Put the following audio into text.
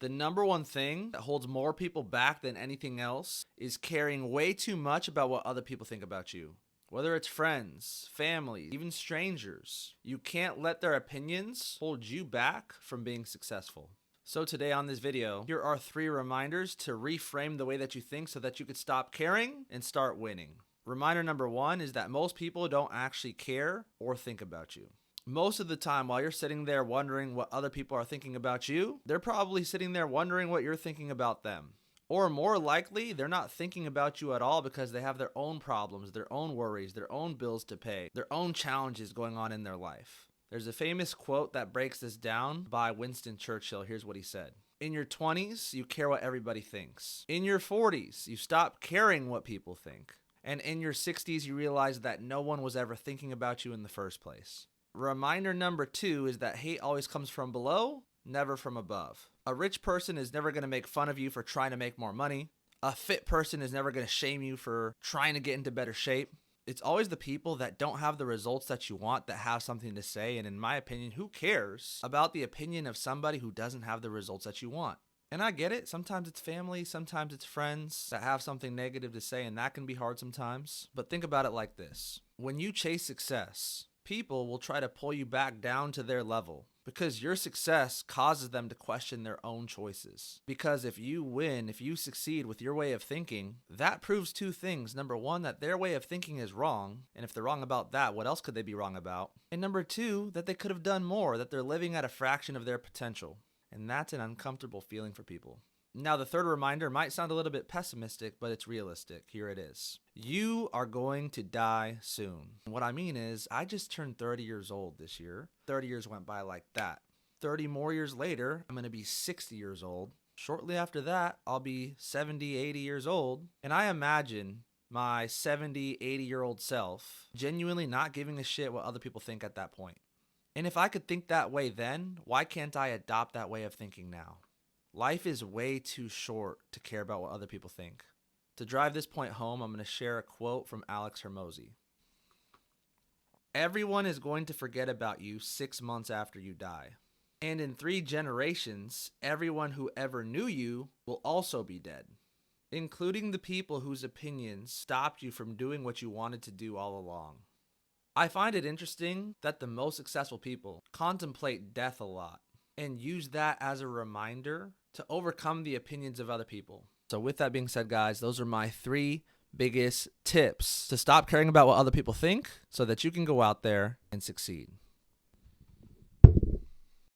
The number one thing that holds more people back than anything else is caring way too much about what other people think about you. Whether it's friends, family, even strangers, you can't let their opinions hold you back from being successful. So today on this video, here are 3 reminders to reframe the way that you think so that you could stop caring and start winning. Reminder number 1 is that most people don't actually care or think about you. Most of the time, while you're sitting there wondering what other people are thinking about you, they're probably sitting there wondering what you're thinking about them. Or more likely, they're not thinking about you at all because they have their own problems, their own worries, their own bills to pay, their own challenges going on in their life. There's a famous quote that breaks this down by Winston Churchill. Here's what he said. In your 20s, you care what everybody thinks. In your 40s, you stop caring what people think. And in your 60s, you realize that no one was ever thinking about you in the first place. Reminder number 2 is that hate always comes from below, never from above. A rich person is never going to make fun of you for trying to make more money. A fit person is never going to shame you for trying to get into better shape. It's always the people that don't have the results that you want that have something to say. And in my opinion, who cares about the opinion of somebody who doesn't have the results that you want? And I get it. Sometimes it's family, sometimes it's friends that have something negative to say, and that can be hard sometimes. But think about it like this. When you chase success, people will try to pull you back down to their level because your success causes them to question their own choices. Because if you win, if you succeed with your way of thinking, that proves 2 things. Number 1, that their way of thinking is wrong. And if they're wrong about that, what else could they be wrong about? And number 2, that they could have done more, that they're living at a fraction of their potential. And that's an uncomfortable feeling for people. Now, the third reminder might sound a little bit pessimistic, but it's realistic. Here it is. You are going to die soon. What I mean is, I just turned 30 years old this year. 30 years went by like that. 30 more years later, I'm going to be 60 years old. Shortly after that, I'll be 70, 80 years old. And I imagine my 70, 80-year-old self genuinely not giving a shit what other people think at that point. And if I could think that way then, why can't I adopt that way of thinking now? Life is way too short to care about what other people think. To drive this point home, I'm going to share a quote from Alex Hormozi. Everyone is going to forget about you 6 months after you die. And in 3 generations, everyone who ever knew you will also be dead, including the people whose opinions stopped you from doing what you wanted to do all along. I find it interesting that the most successful people contemplate death a lot and use that as a reminder to overcome the opinions of other people. So with that being said, guys, those are my 3 biggest tips to stop caring about what other people think so that you can go out there and succeed.